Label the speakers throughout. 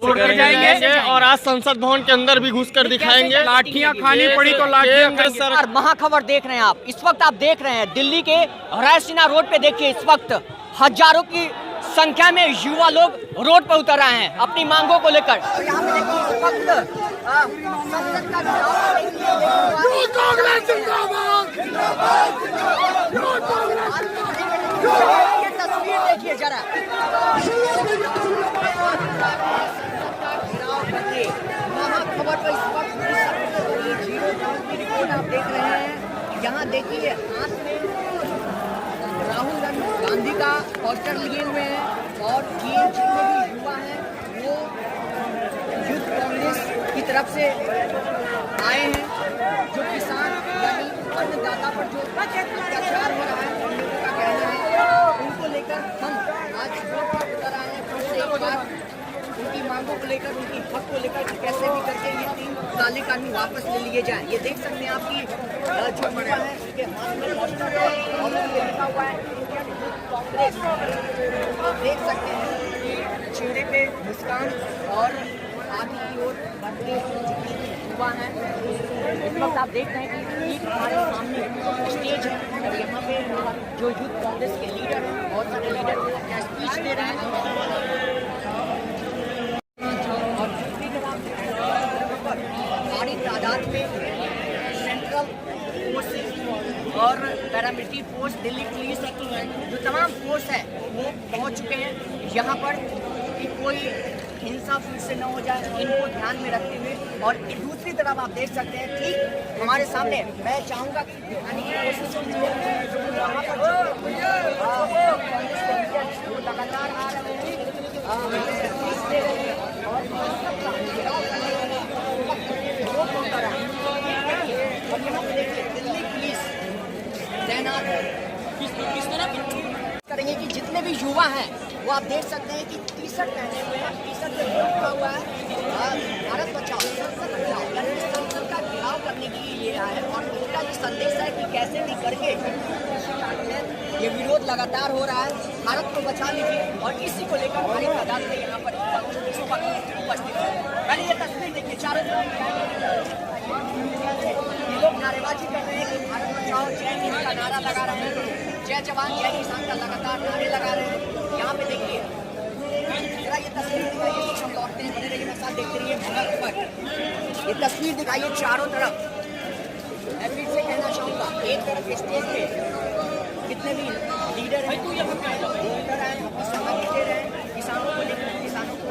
Speaker 1: जाएंगे और आज संसद भवन के अंदर भी घुसकर दिखाएंगे।
Speaker 2: लाठियां खानी पड़ी तो लाठियां।
Speaker 3: सर महाखबर देख रहे हैं आप, इस वक्त आप देख रहे हैं दिल्ली के रायसीना रोड पे। देखिए इस वक्त हजारों की संख्या में युवा लोग रोड पर उतर आए हैं अपनी मांगों को लेकर। यहाँ पे देखिए इस वक्त संसद का तस्वीर देखिए जरा। महाखबर पर इस वक्त रिपोर्ट आप देख रहे हैं। यहाँ देखिए हाथ में राहुल गांधी का पोस्टर लिए हुए हैं और ये जितने भी युवा हैं वो यूथ कांग्रेस की तरफ से आए हैं। जो किसान यानी अन्नदाता पर जो अत्याचार हो रहा है उन लोगों का कहना है, उनको लेकर हम आज रोड पर उतर आए हैं। फिर से एक बार उनकी मांगों को लेकर, उनकी हक को लेकर कैसे भी करके ये 3 काले कानून वापस ले लिए जाएं। ये देख सकते हैं आपकी जो युवा है उनके हाथ में पोस्टर है और उनके लिखा हुआ है इंडियन यूथ कांग्रेस। आप देख सकते हैं कि चेहरे पे मुस्कान और आगे की ओर बढ़ते जितने भी युवा हैं। इस वक्त आप देख रहे हैं कि एक हमारे सामने स्टेज है और यहाँ पे जो यूथ कांग्रेस के लीडर हैं, बहुत सारे लीडर क्या स्पीच दे रहे हैं। भारी तादाद में सेंट्रल फोर्सेस और पैरामिलिट्री फोर्स, दिल्ली पुलिस, जो तमाम फोर्स है वो पहुंच चुके हैं यहाँ पर कि कोई हिंसा फिर से न हो जाए, इनको ध्यान में रखते हुए। और दूसरी तरफ आप देख सकते हैं ठीक हमारे सामने, मैं चाहूँगा कि दिखाने की कोशिश कीजिए वहाँ पर लगातार आ रहे हैं और यहाँ पे देखिए दिल्ली पुलिस तैनात करेंगे कि जितने भी युवा हैं वो आप देख सकते हैं कि टी शर्ट पहने हुए हैं। टी शर्ट पे लिखा हुआ है भारत बचाओ संसद बचाओ, यानी संसद का घेराव करने के लिए ये है। और इसका ये संदेश है कि कैसे भी करके ये विरोध लगातार हो रहा है, भारत को बचा लीजिए। और इसी को लेकर भारी तादाद में यहाँ पर उपस्थित है। पहले ये तस्वीर देखिए, चारों तरफ ये लोग नारेबाजी कर रहे हैं कि भारत बचाओ, जय हिंद का नारा लगा रहे हैं, जय जवान जय किसान का लगातार नारे लगा रहे हैं। यहाँ पे देखिए जरा ये तस्वीर दिखाइए, कुछ हम लौटते हैं, बने रहिए मेरे साथ, देखते रहिए मंगल पर। ये तस्वीर दिखाइए चारों तरफ। मैं फिर से कहना चाहूँगा, एक तरफ स्टेज पे कितने भी लीडर हैं वो उतर आए, अपनी सभा दे रहे हैं किसानों को लेकर, किसानों को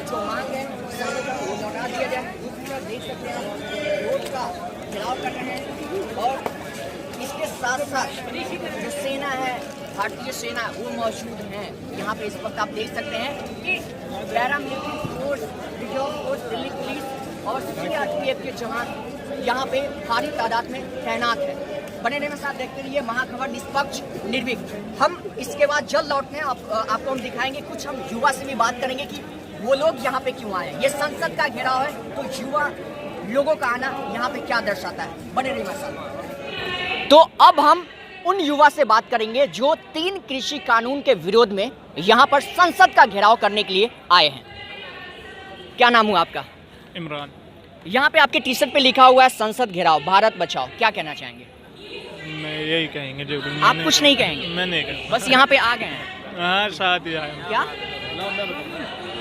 Speaker 3: जो मांग है किसानों को वो लौटा दिया जाए। दूसरी तरफ देख सकते हैं रोड का घेराव कर रहे हैं और इसके साथ साथ जो सेना है, भारतीय सेना, वो मौजूद हैं यहाँ पे। इस वक्त आप देख सकते हैं कि paramilitary force, reserve force, Delhi police और CRPF के जवान यहाँ पे भारी तादाद में तैनात है। बने रहने साथ देखते रहिए महाखबर, निष्पक्ष निर्भीक। हम इसके बाद जल्द लौटने आपको हम दिखाएंगे, कुछ हम युवा से भी बात करेंगे कि वो लोग यहाँ पे क्यों आए। ये संसद का घेराव है तो युवा लोगों का आना यहाँ पे क्या दर्शाता है। बने रहिए मेरे साथ। तो अब हम उन युवा से बात करेंगे जो 3 कृषि कानून के विरोध में यहाँ पर संसद का घेराव करने के लिए आए हैं। क्या नाम हुआ आपका?
Speaker 2: इमरान।
Speaker 3: यहाँ पे आपके टी शर्ट पे लिखा हुआ है संसद घेराव भारत बचाओ, क्या कहना चाहेंगे?
Speaker 2: मैं यही कहेंगे जो
Speaker 3: आप कुछ नहीं कहेंगे?
Speaker 2: मैं नहीं कहेंगे,
Speaker 3: बस यहाँ पे आ गए हैं।
Speaker 2: हाँ साथ ही आए।
Speaker 3: क्या?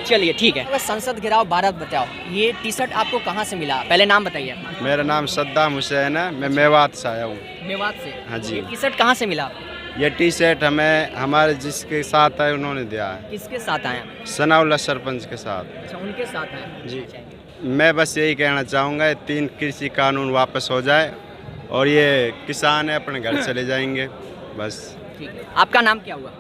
Speaker 3: चलिए ठीक है। संसद घेराव भारत बचाओ, ये टी शर्ट आपको कहाँ से मिला? पहले नाम बताइए अपना।
Speaker 4: मेरा नाम सद्दाम हुसैन है, मैं मेवात से आया हूँ।
Speaker 3: मेवात से?
Speaker 4: हाँ जी।
Speaker 3: ये टी शर्ट कहाँ से मिला आपको?
Speaker 4: ये टी शर्ट हमें हमारे जिसके साथ है उन्होंने दिया है।
Speaker 3: किसके साथ आए हैं?
Speaker 4: सनाउल्लाह सरपंच के साथ।
Speaker 3: अच्छा, उनके साथ आए हैं
Speaker 4: जी।
Speaker 3: अच्छा।
Speaker 4: मैं बस यही कहना चाहूँगा 3 कृषि कानून वापस हो जाए और ये किसान है अपने घर चले जाएंगे बस।
Speaker 3: ठीक है। आपका नाम क्या हुआ?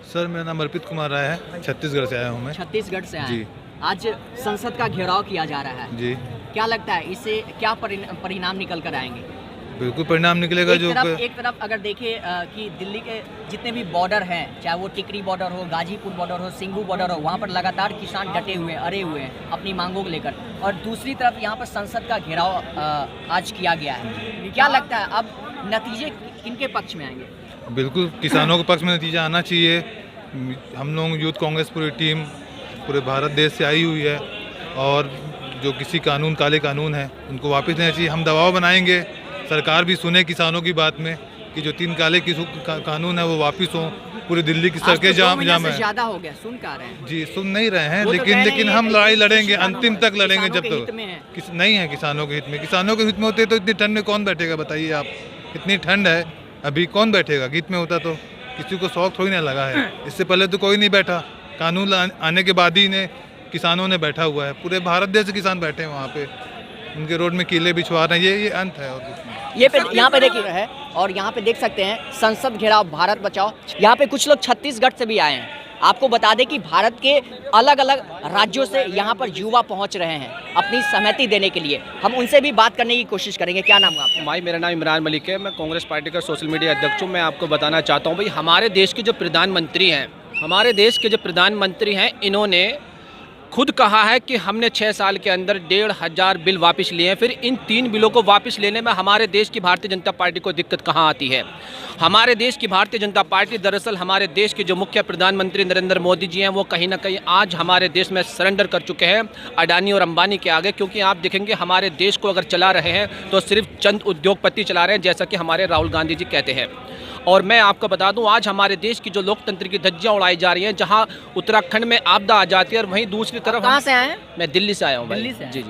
Speaker 5: सर मेरा नाम अर्पित कुमार राय है, छत्तीसगढ़ से आया हूँ मैं।
Speaker 3: छत्तीसगढ़ से आए
Speaker 5: जी।
Speaker 3: हैं। आज संसद का घेराव किया जा रहा है
Speaker 5: जी।
Speaker 3: क्या लगता है इससे क्या परिणाम निकल कर आएंगे?
Speaker 5: बिल्कुल परिणाम निकलेगा।
Speaker 3: एक तरफ अगर देखें कि दिल्ली के जितने भी बॉर्डर हैं, चाहे वो टिकरी बॉर्डर हो, गाजीपुर बॉर्डर हो, सिंघू बॉर्डर हो, वहाँ पर लगातार किसान डटे हुए हैं, अड़े हुए हैं अपनी मांगों को लेकर। और दूसरी तरफ यहाँ पर संसद का घेराव आज किया गया है। क्या लगता है अब नतीजे किनके पक्ष में आएंगे?
Speaker 5: बिल्कुल किसानों के पक्ष में नतीजा आना चाहिए। हम लोग यूथ कांग्रेस पूरी टीम पूरे भारत देश से आई हुई है और जो किसी कानून काले कानून हैं उनको वापस लेना चाहिए। हम दबाव बनाएंगे, सरकार भी सुने किसानों की बात में कि जो 3 काले कानून है वो वापस हों। पूरी दिल्ली की सड़कें जाम है।
Speaker 3: ज्यादा हो गया, सुन का रहे हैं
Speaker 5: जी, सुन नहीं रहे हैं, लेकिन हम लड़ाई लड़ेंगे, अंतिम तक लड़ेंगे जब तक नहीं है किसानों के हित में। किसानों के हित में होते तो इतनी ठंड में कौन बैठेगा बताइए आप। इतनी ठंड है अभी, कौन बैठेगा? हित में होता तो किसी को शौक थोड़ी ना लगा है। इससे पहले तो कोई नहीं बैठा, कानून आने के बाद ही किसानों ने बैठा हुआ है। पूरे भारत देश से किसान बैठे हैं वहाँ पे, उनके रोड में किले बिछवा रहे हैं। ये अंत है और कुछ नहीं।
Speaker 3: यहाँ पे देखिए है, और यहाँ पे देख सकते हैं संसद घेराव भारत बचाओ। यहाँ पे कुछ लोग छत्तीसगढ़ से भी आए हैं। आपको बता दें कि भारत के अलग अलग राज्यों से यहाँ पर युवा पहुँच रहे हैं अपनी सहमति देने के लिए। हम उनसे भी बात करने की कोशिश करेंगे। क्या नाम है आपका?
Speaker 6: भाई मेरा नाम इमरान मलिक है, मैं कांग्रेस पार्टी का सोशल मीडिया अध्यक्ष हूँ। मैं आपको बताना चाहता हूँ भाई, हमारे देश के जो प्रधानमंत्री हैं इन्होंने खुद कहा है कि हमने 6 साल के अंदर 1,500 बिल वापस लिए हैं। फिर इन 3 बिलों को वापस लेने में हमारे देश की भारतीय जनता पार्टी को दिक्कत कहाँ आती है? हमारे देश की भारतीय जनता पार्टी दरअसल हमारे देश के जो मुख्य प्रधानमंत्री नरेंद्र मोदी जी हैं वो कहीं ना कहीं आज हमारे देश में सरेंडर कर चुके हैं अडानी और अंबानी के आगे। क्योंकि आप देखेंगे हमारे देश को अगर चला रहे हैं तो सिर्फ चंद उद्योगपति चला रहे हैं, जैसा कि हमारे राहुल गांधी जी कहते हैं। और मैं आपको बता दूं, आज हमारे देश की जो लोकतंत्र की धज्जियां उड़ाई जा रही हैं, जहां उत्तराखंड में आपदा आ जाती है और वहीं दूसरी तरफ
Speaker 3: कहाँ से आए हैं?
Speaker 6: मैं दिल्ली से आया हूं भाई।
Speaker 3: दिल्ली से?
Speaker 6: जी।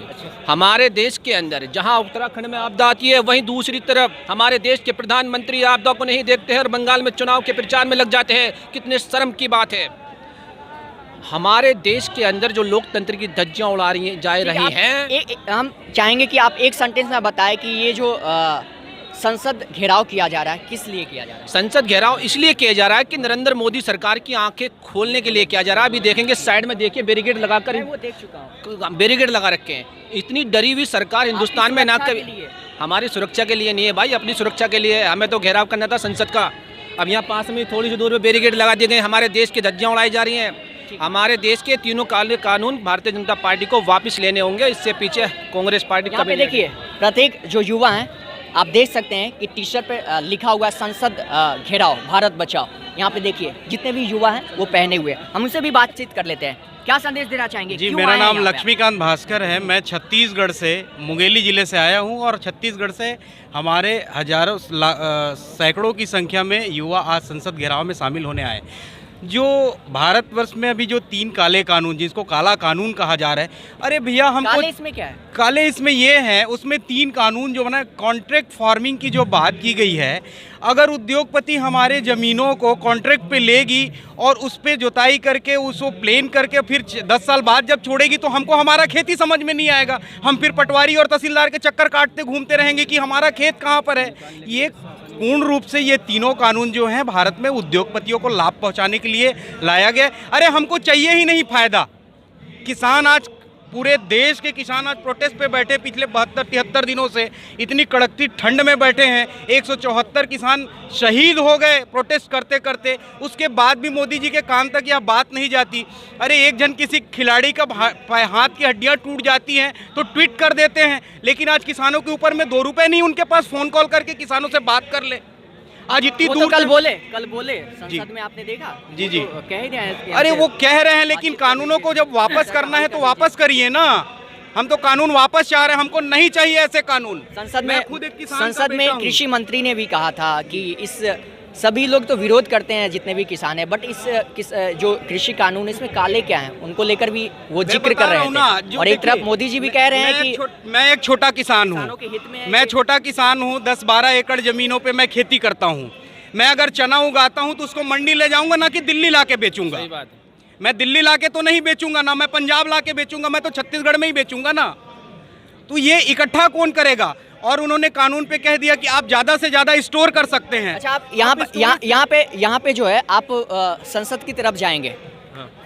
Speaker 6: हमारे देश के अंदर जहां उत्तराखंड में आपदा आती है, वहीं दूसरी तरफ हमारे देश के प्रधानमंत्री आपदा को नहीं देखते हैं और बंगाल में चुनाव के प्रचार में लग जाते हैं। कितने शर्म की बात है। हमारे देश के अंदर जो लोकतंत्र की धज्जियां उड़ा जा रही हैं।
Speaker 3: हम चाहेंगे कि आप एक सेंटेंस में बताएं कि ये जो संसद घेराव किया जा रहा है किस लिए किया जा रहा है?
Speaker 6: संसद घेराव इसलिए किया जा रहा है कि नरेंद्र मोदी सरकार की आंखें खोलने के लिए किया जा रहा है। अभी देखेंगे साइड में देखिए बैरिकेड लगाकर,
Speaker 3: वो देख चुका हूं,
Speaker 6: बैरिकेड लगा रखे हैं। इतनी डरी हुई सरकार हिंदुस्तान में ना कभी। हमारी सुरक्षा के लिए नहीं है भाई, अपनी सुरक्षा के लिए। हमें तो घेराव करना था संसद का। अब यहाँ पास में थोड़ी सी दूर में बैरिकेड लगा दिए गए। हमारे देश की धज्जियां उड़ाई जा रही हैं। हमारे देश के 3 काले कानून भारतीय जनता पार्टी को वापस लेने होंगे। इससे पीछे कांग्रेस पार्टी का।
Speaker 3: देखिए प्रत्येक जो युवा हैं, आप देख सकते हैं कि टी शर्ट पे लिखा हुआ है संसद घेराव भारत बचाओ। यहाँ पे देखिए जितने भी युवा हैं वो पहने हुए हैं। हम उनसे भी बातचीत कर लेते हैं। क्या संदेश देना चाहेंगे?
Speaker 7: जी, मेरा नाम लक्ष्मीकांत भास्कर है। मैं छत्तीसगढ़ से मुंगेली ज़िले से आया हूँ और छत्तीसगढ़ से हमारे हजारों सैकड़ों की संख्या में युवा आज संसद घेराव में शामिल होने आए। जो भारतवर्ष में अभी जो 3 काले कानून, जिसको काला कानून कहा जा रहा है, अरे भैया हमको
Speaker 3: काले इसमें क्या है?
Speaker 7: काले इसमें ये है, उसमें 3 कानून जो बना, कॉन्ट्रैक्ट फार्मिंग की जो बात की गई है, अगर उद्योगपति हमारे ज़मीनों को कॉन्ट्रैक्ट पे लेगी और उस पर जुताई करके उसको प्लेन करके फिर 10 साल बाद जब छोड़ेगी तो हमको हमारा खेती समझ में नहीं आएगा। हम फिर पटवारी और तहसीलदार के चक्कर काटते घूमते रहेंगे कि हमारा खेत कहाँ पर है। ये पूर्ण रूप से ये 3 कानून जो हैं भारत में उद्योगपतियों को लाभ पहुंचाने के लिए लाया गया। अरे हमको चाहिए ही नहीं फायदा। किसान आज, पूरे देश के किसान आज प्रोटेस्ट पे बैठे, पिछले 72-73 दिनों से इतनी कड़कती ठंड में बैठे हैं। 174 किसान शहीद हो गए प्रोटेस्ट करते करते। उसके बाद भी मोदी जी के कान तक यह बात नहीं जाती। अरे एक जन किसी खिलाड़ी का हाथ की हड्डियां टूट जाती हैं तो ट्वीट कर देते हैं, लेकिन आज किसानों के ऊपर में 2 रुपए नहीं उनके पास फ़ोन कॉल करके किसानों से बात कर ले। आज इतनी दूर
Speaker 3: कल बोले संसद में, आपने देखा?
Speaker 7: जी जी,
Speaker 3: तो कह ही रहे हैं।
Speaker 7: अरे वो कह रहे हैं, लेकिन कानूनों को जब वापस करना है तो वापस करिए ना। हम तो कानून वापस चाह रहे हैं, हमको नहीं चाहिए ऐसे कानून।
Speaker 3: संसद में कृषि मंत्री ने भी कहा था कि इस सभी लोग तो विरोध करते हैं जितने भी किसान हैं, बट जो कृषि कानून इसमें काले क्या हैं उनको लेकर भी वो जिक्र कर रहे हैं। और एक तरफ मोदी जी भी कह रहे हैं कि
Speaker 7: मैं एक छोटा किसान हूँ, मैं छोटा किसान हूँ, 10-12 एकड़ जमीनों पे मैं खेती करता हूँ। मैं अगर चना उगाता हूँ तो उसको मंडी ले जाऊँगा, ना कि दिल्ली ला के बेचूंगा। मैं दिल्ली ला के तो नहीं बेचूंगा, ना मैं पंजाब ला के बेचूंगा, मैं तो छत्तीसगढ़ में ही बेचूंगा ना। तो ये इकट्ठा कौन करेगा? और उन्होंने कानून पे कह दिया कि आप ज़्यादा से ज़्यादा स्टोर कर सकते हैं।
Speaker 3: अच्छा, आप यहाँ पे जो है आप संसद की तरफ जाएंगे,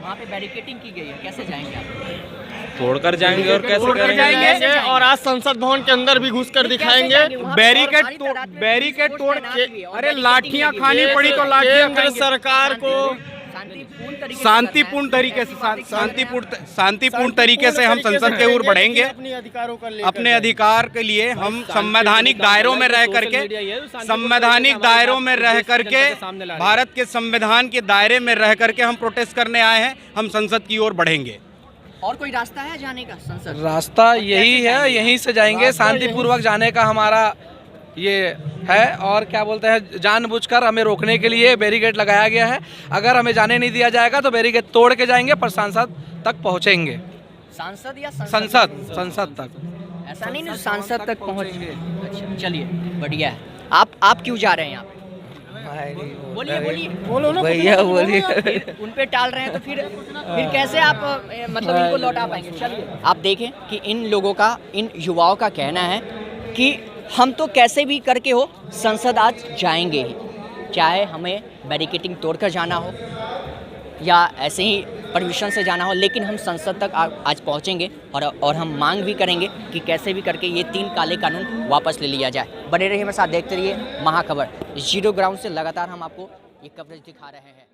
Speaker 3: वहाँ पे बैरिकेडिंग की गई है, कैसे जाएंगे आप?
Speaker 6: तोड़कर जाएंगे और कैसे
Speaker 1: करेंगे? और आज संसद भवन के अंदर भी घुस कर दिखाएंगे।
Speaker 7: बैरिकेड तोड़ के, अरे लाठियाँ खानी पड़ी तो लाठियाँ।
Speaker 1: केंद्र सरकार को
Speaker 7: शांतिपूर्ण तरीके से हम संसद के ओर बढ़ेंगे। अपने अधिकार के लिए हम संवैधानिक दायरों में रह करके भारत के संविधान के दायरे में रह करके हम प्रोटेस्ट करने आए हैं। हम संसद की ओर बढ़ेंगे।
Speaker 3: और कोई रास्ता है जाने का संसद?
Speaker 6: रास्ता यही
Speaker 3: कैसे
Speaker 6: है,
Speaker 3: जाएंगे?
Speaker 6: यहीं से जाएंगे, शांतिपूर्वक जाने का हमारा ये है। और क्या बोलते हैं, जानबूझकर हमें रोकने के लिए बैरिकेड लगाया गया है। अगर हमें जाने नहीं दिया जाएगा तो बैरिकेड तोड़ के जाएंगे, पर सांसद तक पहुंचेंगे।
Speaker 3: सांसद या
Speaker 6: संसद तक।
Speaker 3: ऐसा नहीं ना सांसद तक पहुंचेंगे। अच्छा चलिए बढ़िया है। आप क्यों जा रहे हैं यहाँ पे? बोलिए बोलो ना भैया, बोलिए। उन पे टाल रहे हैं तो फिर कैसे आप मतलब इनको लौटा पाएंगे? चलिए आप देखें कि इन लोगों का, इन युवाओं का कहना है कि हम तो कैसे भी करके हो संसद आज जाएंगे ही, चाहे हमें बैरिकेडिंग तोड़कर जाना हो या ऐसे ही परमिशन से जाना हो, लेकिन हम संसद तक आज पहुंचेंगे और हम मांग भी करेंगे कि कैसे भी करके ये 3 काले कानून वापस ले लिया जाए। बने रहिए मेरे साथ, देखते रहिए महाखबर। जीरो ग्राउंड से लगातार हम आपको ये कवरेज दिखा रहे हैं।